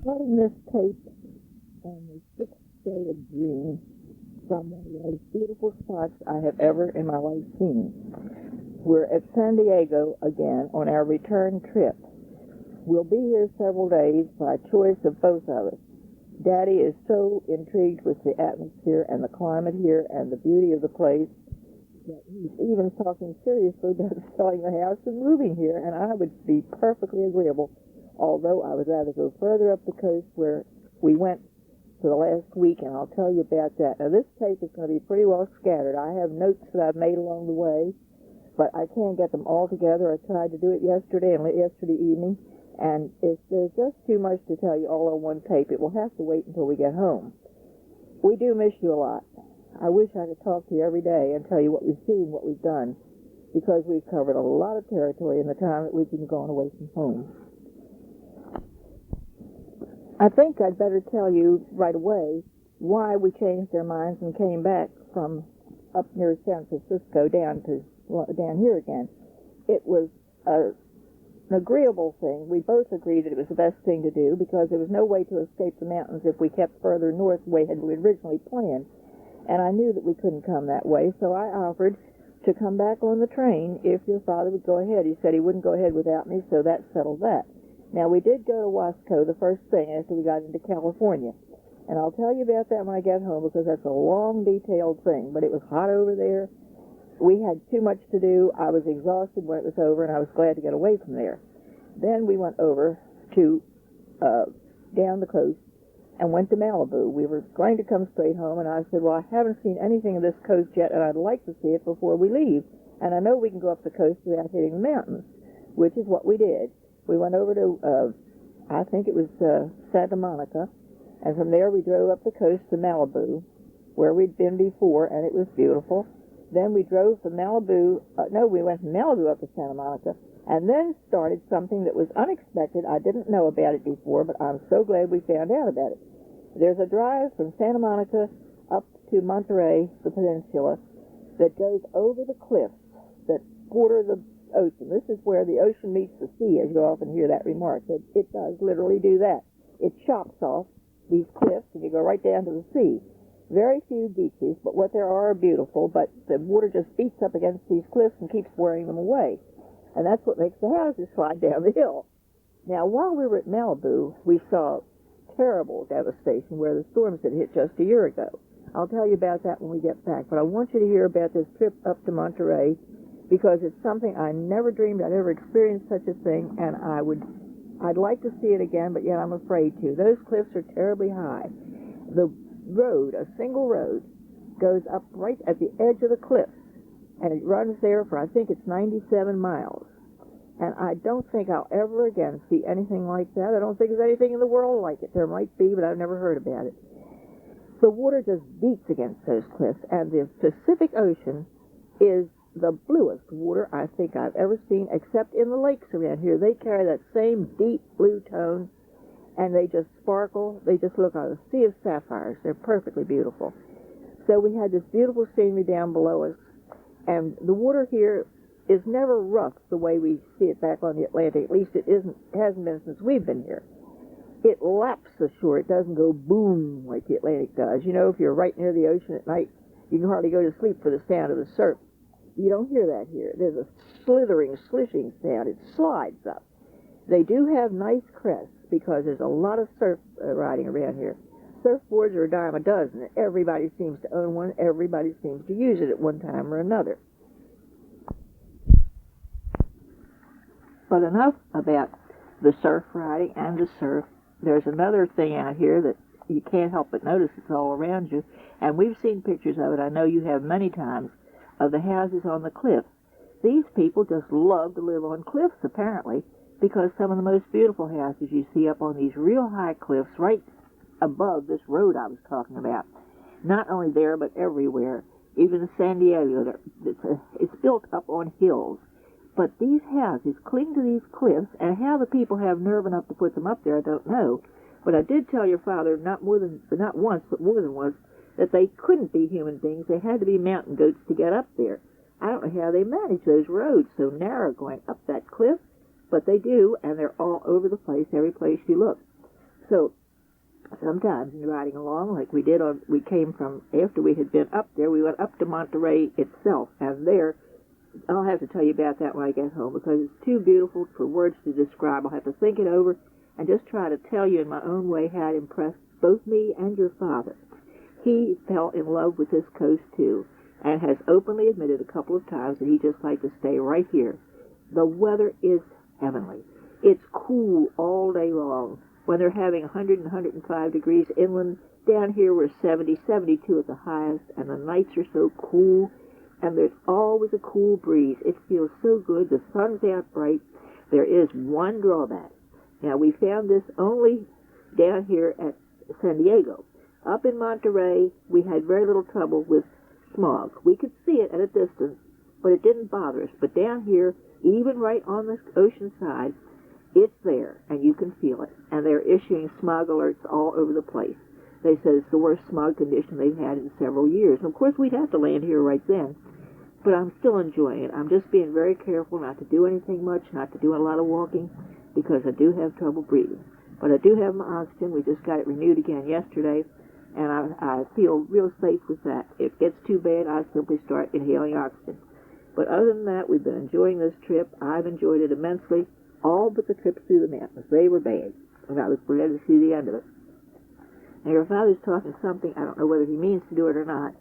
Starting this tape on the 6th day of June from one of the most beautiful spots I have ever in my life seen. We're at San Diego again on our return trip. We'll be here several days by choice of both of us. Daddy is so intrigued with the atmosphere and the climate here and the beauty of the place that he's even talking seriously about selling the house and moving here, and I would be perfectly agreeable, although I would rather go further up the coast where we went for the last week, and I'll tell you about that. Now, this tape is going to be pretty well scattered. I have notes that I've made along the way, but I can't get them all together. I tried to do it yesterday and yesterday evening, and if there's just too much to tell you all on one tape, it will have to wait until we get home. We do miss you a lot. I wish I could talk to you every day and tell you what we've seen, what we've done, because we've covered a lot of territory in the time that we've been gone away from home. I think I'd better tell you right away why we changed our minds and came back from up near San Francisco down here again. It was an agreeable thing. We both agreed that it was the best thing to do because there was no way to escape the mountains if we kept further north the way we originally planned. And I knew that we couldn't come that way, so I offered to come back on the train if your father would go ahead. He said he wouldn't go ahead without me, so that settled that. Now, we did go to Wasco the first thing after we got into California, and I'll tell you about that when I get home because that's a long, detailed thing, but it was hot over there. We had too much to do. I was exhausted when it was over, and I was glad to get away from there. Then we went over to down the coast and went to Malibu. We were going to come straight home, and I said, well, I haven't seen anything of this coast yet, and I'd like to see it before we leave. And I know we can go up the coast without hitting the mountains, which is what we did. We went over to, I think it was Santa Monica, and from there we drove up the coast to Malibu, where we'd been before, and it was beautiful. Then we drove from Malibu, we went from Malibu up to Santa Monica, and then started something that was unexpected. I didn't know about it before, but I'm so glad we found out about it. There's a drive from Santa Monica up to Monterey, the peninsula, that goes over the cliffs that border the ocean. This is where the ocean meets the sea, as you often hear that remark. It does literally do that. It chops off these cliffs, and you go right down to the sea. Very few beaches, but what there are beautiful, but the water just beats up against these cliffs and keeps wearing them away. And that's what makes the houses slide down the hill. Now, while we were at Malibu, we saw terrible devastation where the storms had hit just a year ago. I'll tell you about that when we get back, but I want you to hear about this trip up to Monterey because it's something I never dreamed I'd ever experienced such a thing, and I'd like to see it again, but yet I'm afraid to. Those cliffs are terribly high. The road, a single road, goes up right at the edge of the cliffs, and it runs there for, I think it's 97 miles. And I don't think I'll ever again see anything like that. I don't think there's anything in the world like it. There might be, but I've never heard about it. The water just beats against those cliffs, and the Pacific Ocean is the bluest water I think I've ever seen, except in the lakes around here. They carry that same deep blue tone, and they just sparkle. They just look like a sea of sapphires. They're perfectly beautiful. So we had this beautiful scenery down below us, and the water here is never rough the way we see it back on the Atlantic. At least it hasn't been since we've been here. It laps the shore. It doesn't go boom like the Atlantic does. You know, if you're right near the ocean at night, you can hardly go to sleep for the sound of the surf. You don't hear that here. There's a slithering, slishing sound. It slides up. They do have nice crests because there's a lot of surf riding around here. Surfboards are a dime a dozen. Everybody seems to own one. Everybody seems to use it at one time or another. But enough about the surf riding and the surf. There's another thing out here that you can't help but notice. It's all around you. And we've seen pictures of it. I know you have many times, of the houses on the cliffs. These people just love to live on cliffs, apparently, because some of the most beautiful houses you see up on these real high cliffs right above this road I was talking about. Not only there, but everywhere. Even in San Diego, it's built up on hills. But these houses cling to these cliffs, and how the people have nerve enough to put them up there, I don't know. But I did tell your father, not once, but more than once, that they couldn't be human beings. They had to be mountain goats to get up there. I don't know how they manage those roads so narrow going up that cliff, but they do, and they're all over the place, every place you look. So sometimes in riding along, like we did we came from, after we had been up there, we went up to Monterey itself, and there, I'll have to tell you about that when I get home, because it's too beautiful for words to describe. I'll have to think it over and just try to tell you in my own way how it impressed both me and your father. He fell in love with this coast too, and has openly admitted a couple of times that he'd just like to stay right here. The weather is heavenly. It's cool all day long. When they're having 100 and 105 degrees inland, down here we're 70, 72 at the highest, and the nights are so cool, and there's always a cool breeze. It feels so good. The sun's out bright. There is one drawback. Now, we found this only down here at San Diego. Up in Monterey, we had very little trouble with smog. We could see it at a distance, but it didn't bother us. But down here, even right on the ocean side, it's there, and you can feel it. And they're issuing smog alerts all over the place. They said it's the worst smog condition they've had in several years. And of course, we'd have to land here right then, but I'm still enjoying it. I'm just being very careful not to do anything much, not to do a lot of walking, because I do have trouble breathing. But I do have my oxygen. We just got it renewed again yesterday, and I feel real safe with that. If it gets too bad, I simply start inhaling oxygen. But other than that, we've been enjoying this trip. I've enjoyed it immensely, all but the trips through the mountains. They were bad, and I was glad to see the end of it. Now, your father's talking something. I don't know whether he means to do it or not,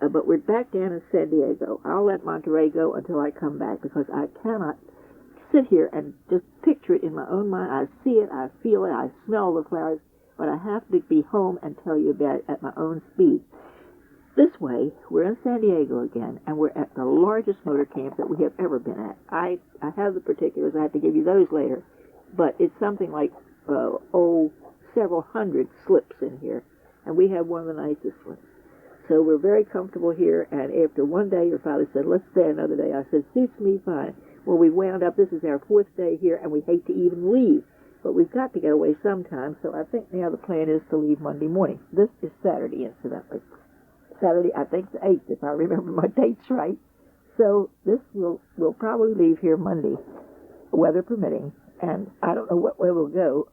but we're back down in San Diego. I'll let Monterey go until I come back, because I cannot sit here and just picture it in my own mind. I see it, I feel it, I smell the flowers, but I have to be home and tell you about it at my own speed. This way, we're in San Diego again, and we're at the largest motor camp that we have ever been at. I have the particulars. I have to give you those later, but it's something like, several hundred slips in here, and we have one of the nicest ones. So we're very comfortable here, and after one day, your father said, let's stay another day. I said, suits me fine. Well, we wound up, this is our 4th day here, and we hate to even leave, but we've got to get away sometime, so I think now the plan is to leave Monday morning. This is Saturday, incidentally. Saturday, I think the 8th, if I remember my dates right. So this we'll probably leave here Monday, weather permitting, and I don't know what way we'll go,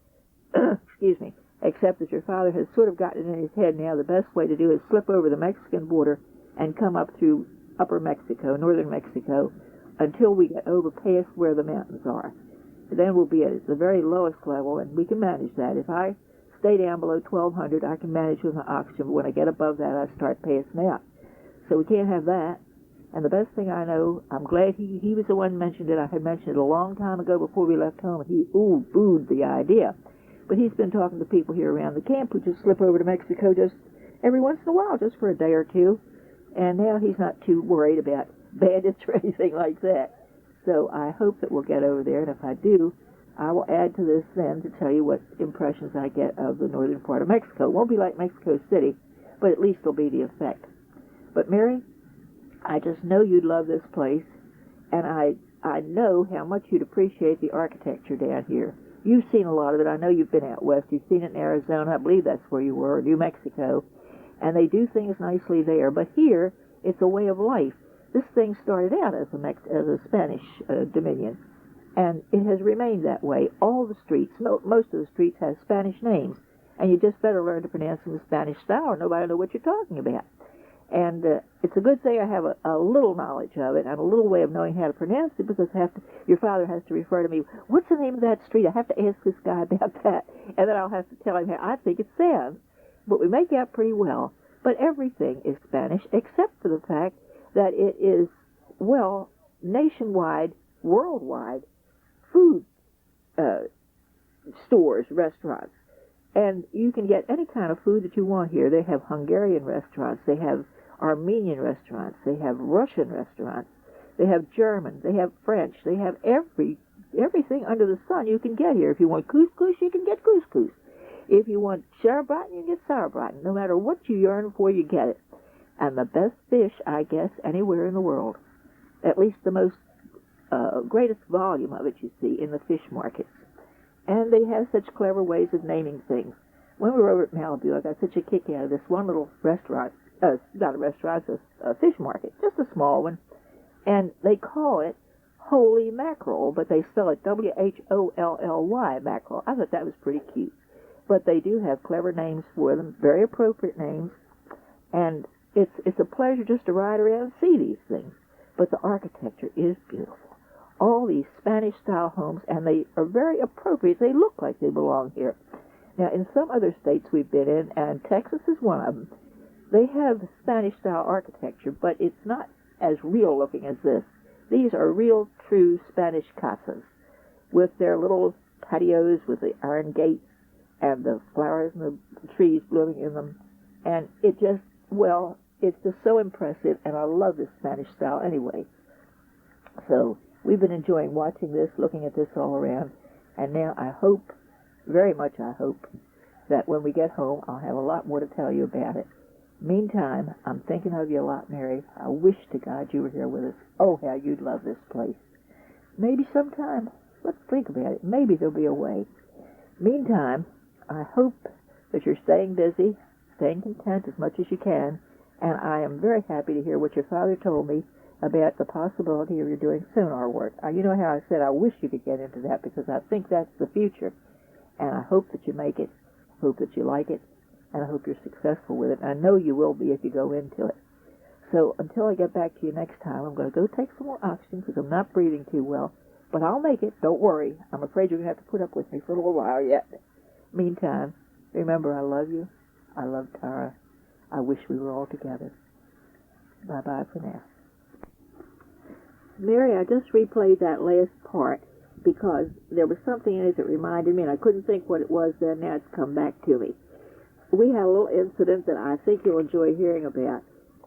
excuse me, except that your father has sort of gotten it in his head now the best way to do is slip over the Mexican border and come up through upper Mexico, northern Mexico, until we get over past where the mountains are. Then we'll be at the very lowest level, and we can manage that. If I stay down below 1,200, I can manage with my oxygen, but when I get above that, I start passing out. So we can't have that. And the best thing I know, I'm glad he was the one who mentioned it. I had mentioned it a long time ago before we left home, and he booed the idea. But he's been talking to people here around the camp who just slip over to Mexico just every once in a while, just for a day or two. And now he's not too worried about bandits or anything like that. So I hope that we'll get over there, and if I do, I will add to this then to tell you what impressions I get of the northern part of Mexico. It won't be like Mexico City, but at least it'll be the effect. But Mary, I just know you'd love this place, and I know how much you'd appreciate the architecture down here. You've seen a lot of it. I know you've been out west. You've seen it in Arizona. I believe that's where you were, or New Mexico. And they do things nicely there. But here, it's a way of life. This thing started out as a Spanish dominion, and it has remained that way. All the streets, most of the streets have Spanish names, and you just better learn to pronounce them in Spanish style, or nobody will know what you're talking about. And it's a good thing I have a little knowledge of it and a little way of knowing how to pronounce it, because your father has to refer to me, what's the name of that street? I have to ask this guy about that, and then I'll have to tell him how I think it sounds. But we make out pretty well. But everything is Spanish, except for the fact that it is, well, nationwide, worldwide food stores, restaurants. And you can get any kind of food that you want here. They have Hungarian restaurants. They have Armenian restaurants. They have Russian restaurants. They have German. They have French. They have everything under the sun you can get here. If you want couscous, you can get couscous. If you want sauerbraten, you can get sauerbraten. No matter what you yearn for, you get it. And the best fish, I guess, anywhere in the world. At least the most greatest volume of it you see in the fish markets. And they have such clever ways of naming things. When we were over at Malibu, I got such a kick out of this one little restaurant, not a restaurant, it's a fish market, just a small one. And they call it Holy Mackerel, but they spell it W-H-O-L-L-Y, mackerel. I thought that was pretty cute. but they do have clever names for them, very appropriate names, and it's a pleasure just to ride around and see these things. But the architecture is beautiful. All these Spanish-style homes, and they are very appropriate. They look like they belong here. Now, in some other states we've been in, and Texas is one of them, they have Spanish-style architecture, but it's not as real-looking as this. These are real, true Spanish casas with their little patios with the iron gates and the flowers and the trees blooming in them. And it just, well, it's just so impressive, and I love this Spanish style anyway. So we've been enjoying watching this, looking at this all around, and now I hope, very much I hope, that when we get home I'll have a lot more to tell you about it. Meantime, I'm thinking of you a lot, Mary. I wish to God you were here with us. Oh, how you'd love this place. Maybe sometime, let's think about it, maybe there'll be a way. Meantime, I hope that you're staying busy, staying content as much as you can, and I am very happy to hear what your father told me about the possibility of your doing sonar work. You know how I said I wish you could get into that because I think that's the future, and I hope that you make it, I hope that you like it, and I hope you're successful with it. And I know you will be if you go into it. So until I get back to you next time, I'm going to go take some more oxygen because I'm not breathing too well, but I'll make it, don't worry. I'm afraid you're going to have to put up with me for a little while yet. Meantime, remember I love you. I love Tara. I wish we were all together. Bye-bye for now. Mary, I just replayed that last part because there was something in it that reminded me, and I couldn't think what it was then. Now it's come back to me. We had a little incident that I think you'll enjoy hearing about.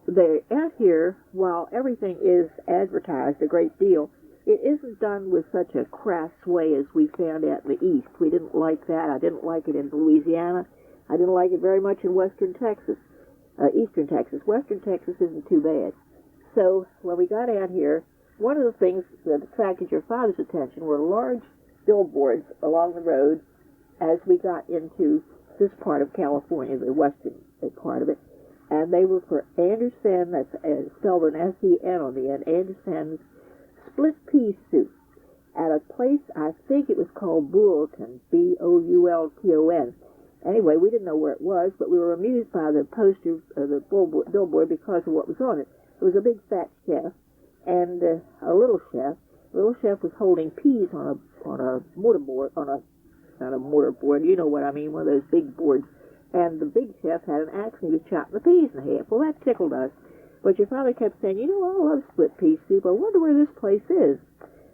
Out here, while everything is advertised a great deal, it isn't done with such a crass way as we found out in the East. We didn't like that. I didn't like it in Louisiana. I didn't like it very much in Western Texas, Eastern Texas. Western Texas isn't too bad. So when we got out here, one of the things that attracted your father's attention were large billboards along the road as we got into this part of California, the western part of it, and they were for Anderson, that's spelled an S-E-N on the end, Anderson's split pea soup at a place, I think it was called Boulton, B-O-U-L-T-O-N. Anyway, we didn't know where it was, but we were amused by the poster, the billboard, because of what was on it. It was a big fat chef and a little chef. The little chef was holding peas on a mortarboard, not a mortarboard, you know what I mean, one of those big boards. And the big chef had an axe and he was chopping the peas in half. Well, that tickled us. But your father kept saying, you know, I love split pea soup. I wonder where this place is.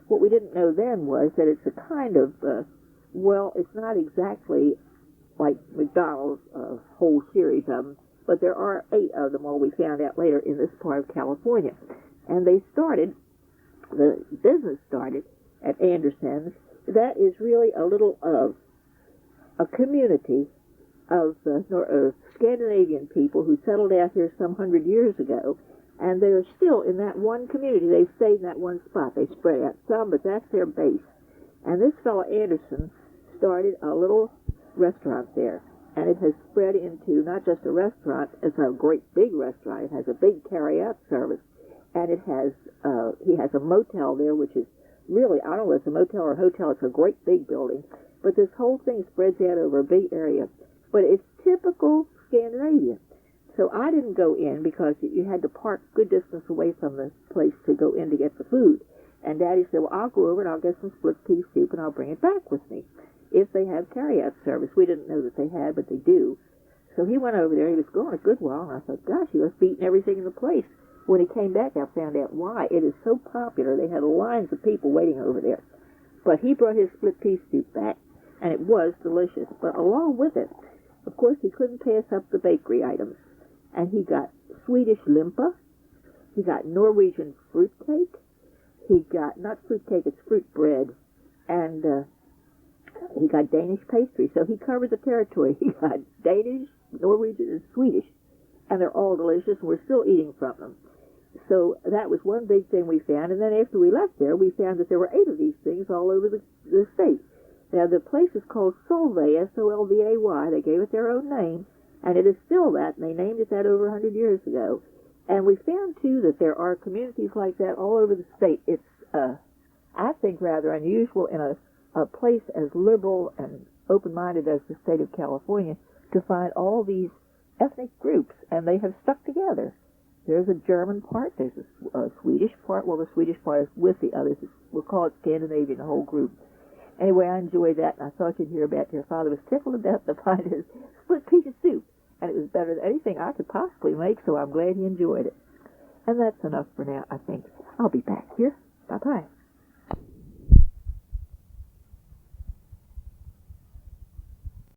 What we didn't know then was that it's a kind of, well, it's not exactly like McDonald's whole series of them, but there are 8 of them, all we found out later, in this part of California. And the business started at Anderson's. That is really a little of a community of Scandinavian people who settled out here some 100 years ago, and they're still in that one community. They've stayed in that one spot. They spread out some, but that's their base. And this fellow Anderson started a little restaurant there, and it has spread into not just a restaurant, it's a great big restaurant. It has a big carry-out service, and it has he has a motel there, which is really, I don't know if it's a motel or a hotel. It's a great big building, but this whole thing spreads out over a big area. But it's typical Scandinavian. So I didn't go in because you had to park a good distance away from the place to go in to get the food. And Daddy said, well, I'll go over and I'll get some split pea soup and I'll bring it back with me if they have carry-out service. We didn't know that they had, but they do. So he went over there. He was gone a good while, and I thought, gosh, he must be eating everything in the place. When he came back, I found out why. It is so popular. They had lines of people waiting over there. But he brought his split pea soup back, and it was delicious. But along with it, of course, he couldn't pass up the bakery items. And he got Swedish limpa. He got Norwegian fruit cake. He got, not fruit cake, it's fruit bread. And he got Danish pastry. So he covered the territory. He got Danish, Norwegian, and Swedish. And they're all delicious, and we're still eating from them. So that was one big thing we found. And then after we left there, we found that there were 8 of these things all over the state. Now, the place is called Solvay, S-O-L-V-A-Y. They gave it their own name, and it is still that, and they named it that over 100 years ago. And we found, too, that there are communities like that all over the state. It's, I think, rather unusual in a place as liberal and open-minded as the state of California to find all these ethnic groups, and they have stuck together. There's a German part, there's a Swedish part. Well, the Swedish part is with the others. We'll call it Scandinavian, the whole group. Anyway, I enjoyed that, and I thought you'd hear about your father was tickled to death to find his split piece of soup, and it was better than anything I could possibly make, so I'm glad he enjoyed it. And that's enough for now, I think. I'll be back here. Bye-bye.